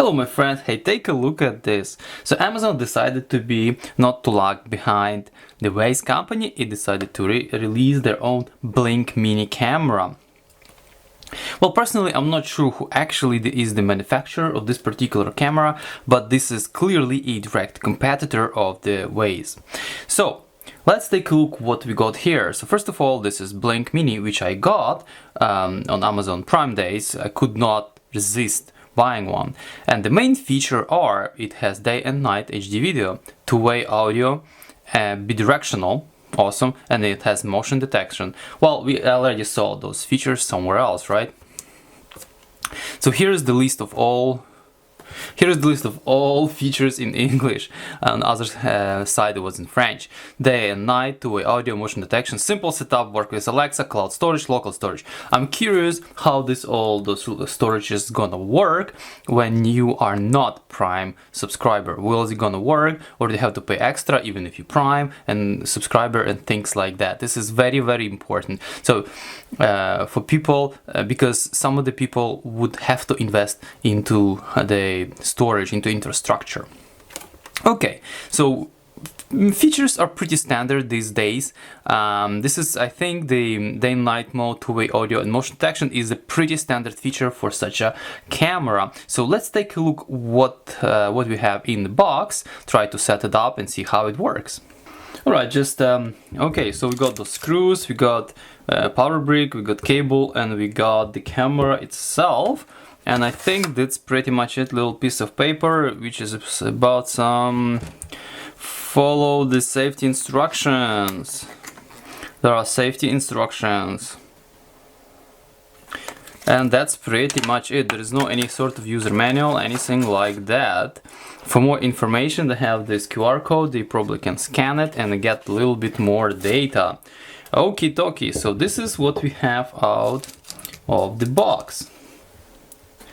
Hello my friend, hey, take a look at this. So Amazon decided to be not to lag behind the Waze company. It decided to release their own Blink Mini camera. Well, personally, I'm not sure who actually is the manufacturer of this particular camera, but this is clearly a direct competitor of the Waze. So let's take a look what we got here. So first of all, this is Blink Mini, which I got on Amazon Prime Days. I could not resist buying one, and the main feature are it has day and night HD video, two-way audio, bidirectional, awesome, and it has motion detection. Well, we already saw those features somewhere else, right? So here's the list of all features in English. On the other side it was in French. Day and night, two-way audio, motion detection, simple setup, work with Alexa, cloud storage, local storage. I'm curious how those storage is gonna work when you are not Prime subscriber. Will it gonna work, or do you have to pay extra even if you Prime and subscriber and things like that? This is very, very important. So for people, because some of the people would have to invest into the storage, into infrastructure. Okay, so features are pretty standard these days. This is, I think, the day and night mode, two-way audio and motion detection is a pretty standard feature for such a camera. So let's take a look what we have in the box, try to set it up and see how it works. Alright, okay, so we got the screws, we got power brick, we got cable, and we got the camera itself. And I think that's pretty much it. Little piece of paper which is about some follow the safety instructions. There are safety instructions, and that's pretty much it. There is no any sort of user manual, anything like that. For more information, they have this QR code. You probably can scan it and get a little bit more data. Okie dokie, so this is what we have out of the box.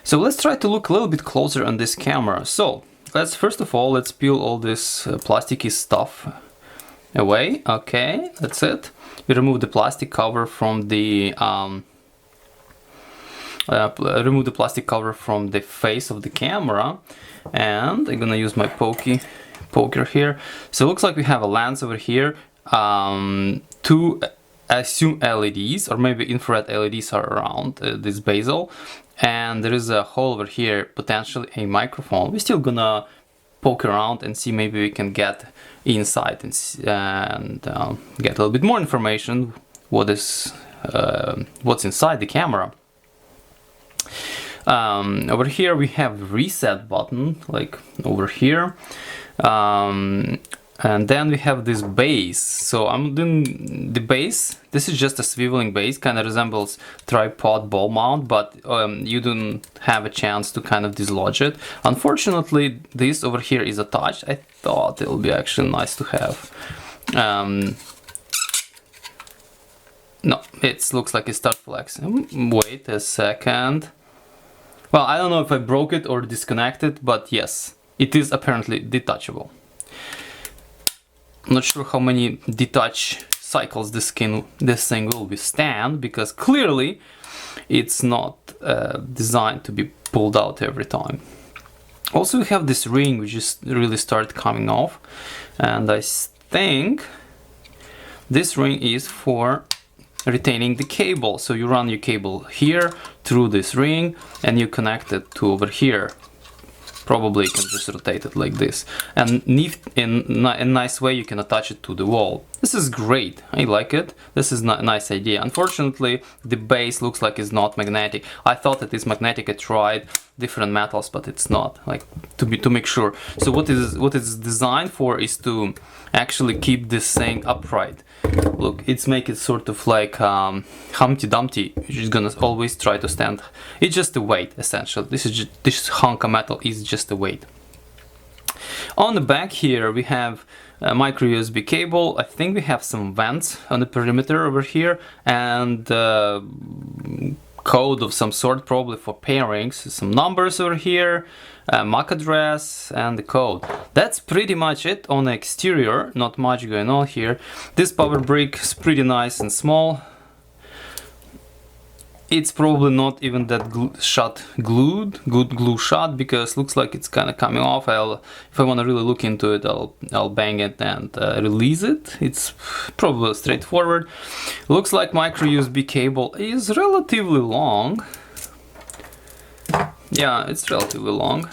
So let's try to look a little bit closer on this camera. So first of all, let's peel all this plasticky stuff away. Okay, that's it. We remove the plastic cover from the face of the camera, and I'm gonna use my poker here. So it looks like we have a lens over here. Two, I assume, LEDs or maybe infrared LEDs are around this bezel, and there is a hole over here, potentially a microphone. We're still gonna poke around and see, maybe we can get inside and get a little bit more information what's inside the camera. Over here we have the reset button, like over here, and then we have this base. So I'm doing the base. This is just a swiveling base, kind of resembles tripod ball mount, but you don't have a chance to kind of dislodge it. Unfortunately, this over here is attached. I thought it would be actually nice to have. No, it looks like it starts flexing. Wait a second. Well, I don't know if I broke it or disconnected, but yes, it is apparently detachable. I'm not sure how many detach cycles this thing will withstand, because clearly it's not designed to be pulled out every time. Also, we have this ring which just really started coming off, and I think this ring is for retaining the cable. So you run your cable here through this ring and you connect it to over here. Probably you can just rotate it like this, and in a nice way you can attach it to the wall. This is great, I like it. This is a nice idea. Unfortunately, the base looks like it's not magnetic. I thought it is magnetic. I tried different metals, but it's not, like, to make sure. So what it's designed for is to actually keep this thing upright. Look, it's make it sort of like Humpty Dumpty, which is gonna always try to stand. It's just a weight, essentially. This hunk of metal is just a weight. On the back here we have a micro USB cable. I think we have some vents on the perimeter over here, and code of some sort, probably for pairings. Some numbers over here, MAC address, and the code. That's pretty much it on the exterior. Not much going on here. This power brick is pretty nice and small. it's probably not even that good glue shot, because looks like it's kind of coming off. If I want to really look into it, I'll bang it and release it. It's probably straightforward. Looks like micro USB cable is relatively long. Yeah, it's relatively long.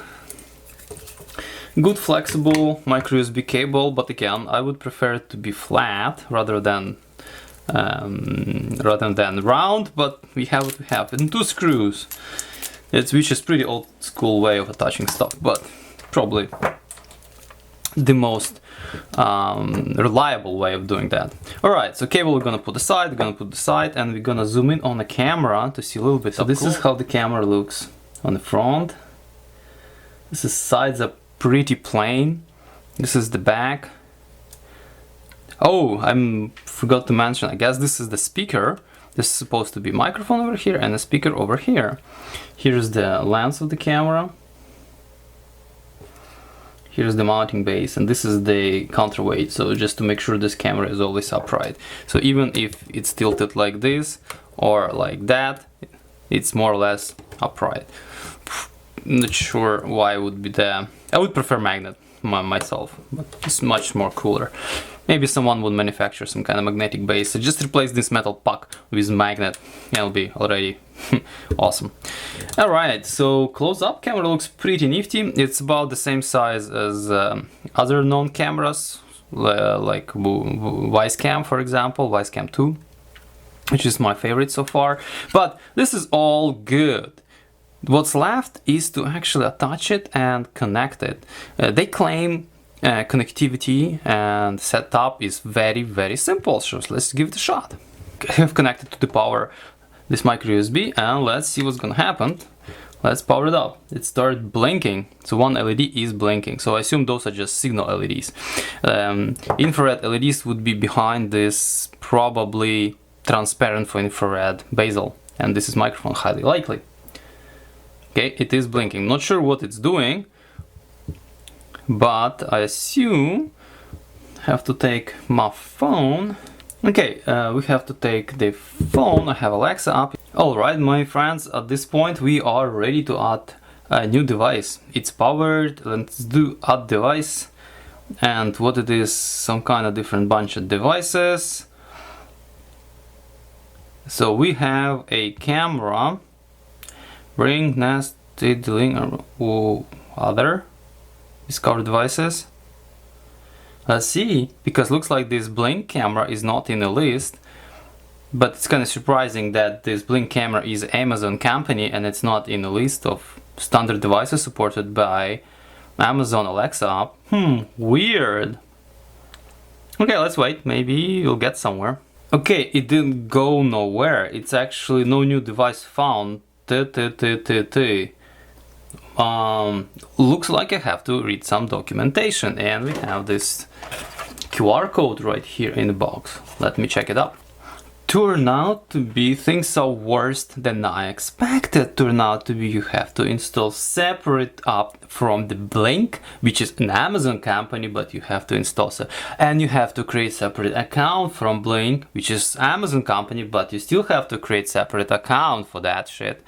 Good flexible micro USB cable, but again, I would prefer it to be flat rather than round, but we have what we have. And 2 screws, which is pretty old school way of attaching stuff, but probably the most reliable way of doing that. Alright, so cable we're gonna put aside, and we're gonna zoom in on the camera to see a little bit. So this is how the camera looks on the front. This is sides are pretty plain. This is the back. Oh, I forgot to mention, I guess this is the speaker. This is supposed to be microphone over here and a speaker over here. Here's the lens of the camera. Here's the mounting base, and this is the counterweight, so just to make sure this camera is always upright. So even if it's tilted like this or like that, it's more or less upright. Not sure why it would be there. I would prefer magnet myself, but it's much more cooler. Maybe someone would manufacture some kind of magnetic base. So just replace this metal puck with magnet. It'll be already awesome. Alright, so close up camera looks pretty nifty. It's about the same size as other known cameras, like Vicecam, for example, Vicecam 2, which is my favorite so far. But this is all good. What's left is to actually attach it and connect it. They claim connectivity and setup is very simple, so let's give it a shot. I have connected to the power this micro USB, and let's see what's gonna happen. Let's power it up. It started blinking, so one LED is blinking, so I assume those are just signal LEDs. Infrared LEDs would be behind this, probably transparent for infrared bezel, and this is microphone, highly likely. Okay, it is blinking. Not sure what it's doing, but I assume I have to take my phone. Okay, we have to take the phone. I have Alexa up. Alright, my friends, at this point we are ready to add a new device. It's powered. Let's do add device. And what it is, some kind of different bunch of devices. So we have a camera. Bring nested link or other discover devices. Let's see, because looks like this Blink camera is not in the list, but it's kind of surprising that this Blink camera is Amazon company and it's not in the list of standard devices supported by Amazon Alexa app. Weird. Okay, let's wait, maybe we'll get somewhere. Okay, it didn't go nowhere. It's actually no new device found. Looks like I have to read some documentation, and we have this QR code right here in the box. Let me check it out. Turn out to be things are worse than I expected. Turn out to be you have to install separate app from the Blink, which is an Amazon company, but you have to install and you have to create separate account from Blink, which is Amazon company, but you still have to create separate account for that shit.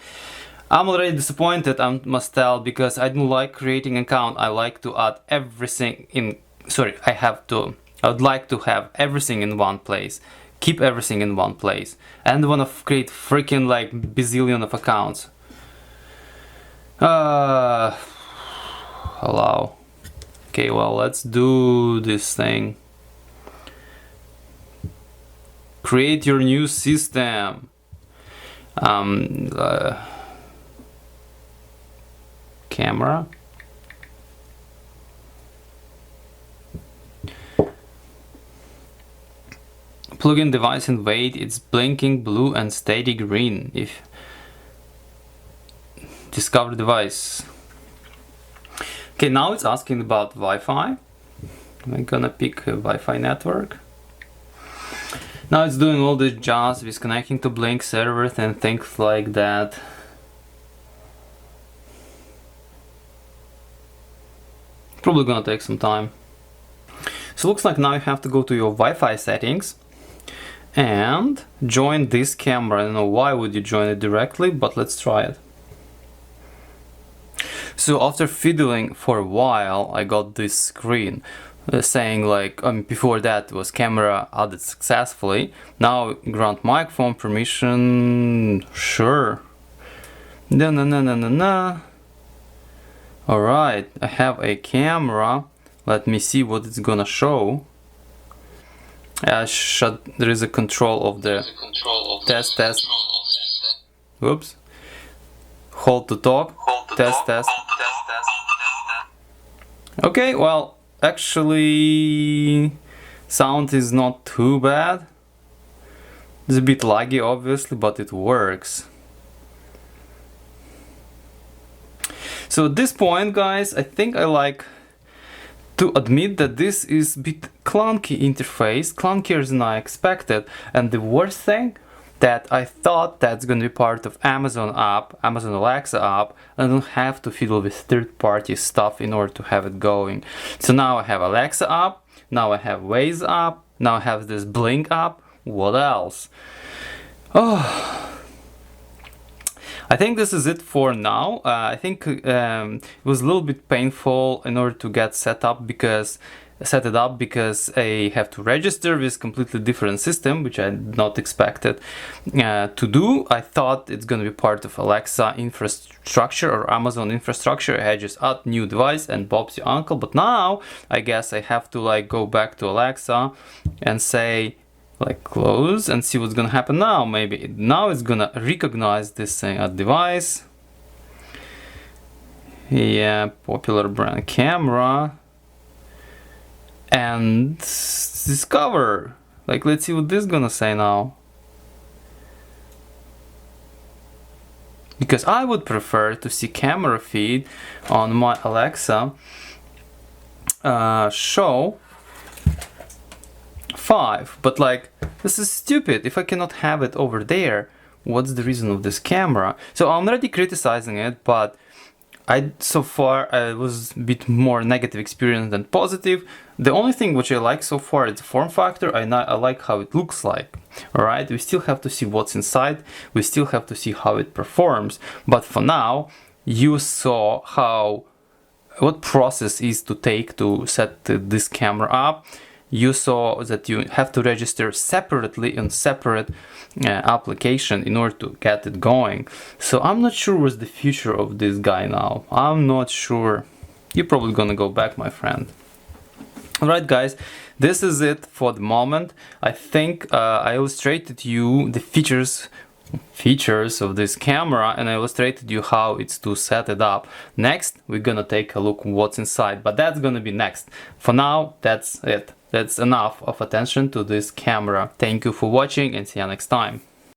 I'm already disappointed, I must tell, because I don't like creating account. I like to add everything in. I would like to have everything in one place. Keep everything in one place. And I want to create freaking like bazillion of accounts. Allow. Okay, well, let's do this thing. Create your new system. Camera. Plug-in device and wait, it's blinking blue and steady green. If discover device. Okay, now it's asking about Wi-Fi. I'm gonna pick a Wi-Fi network. Now it's doing all the jazz with connecting to Blink servers and things like that. Probably gonna take some time. So looks like now you have to go to your Wi-Fi settings and join this camera. I don't know why would you join it directly, but let's try it. So after fiddling for a while, I got this screen saying like, before that was camera added successfully. Now grant microphone permission, sure. No. Alright, I have a camera. Let me see what it's gonna show. There is a control of the test. Whoops. Hold to talk. Test. Okay, well, actually, sound is not too bad. It's a bit laggy, obviously, but it works. So at this point, guys, I think I like to admit that this is a bit clunky interface, clunkier than I expected, and the worst thing, that I thought that's going to be part of Amazon Alexa app, and I don't have to fiddle with third-party stuff in order to have it going. So now I have Alexa app, now I have Waze app, now I have this Blink app. What else? Oh, I think this is it for now. I think it was a little bit painful in order to get set it up because I have to register with completely different system, which I did not expected to do. I thought it's going to be part of Alexa infrastructure or Amazon infrastructure. I just add new device and Bob's your uncle. But now I guess I have to like go back to Alexa and say like close and see what's gonna happen now. Maybe now it's gonna recognize this device. Yeah, popular brand camera. And discover. Like, let's see what this is gonna say now. Because I would prefer to see camera feed on my Alexa show 5, but like, this is stupid. If I cannot have it over there, what's the reason of this camera? So I'm already criticizing it, but so far I was a bit more negative experience than positive. The only thing which I like so far is the form factor. I like how it looks like. Alright, we still have to see what's inside, we still have to see how it performs, but for now you saw what process is to take to set this camera up. You saw that you have to register separately in separate application in order to get it going. So I'm not sure what's the future of this guy now. I'm not sure. You're probably gonna go back, my friend. Alright guys, this is it for the moment. I think I illustrated you the features of this camera, and I illustrated you how it's to set it up. Next we're gonna take a look what's inside, but that's gonna be next. For now, that's it. That's enough of attention to this camera. Thank you for watching and see you next time.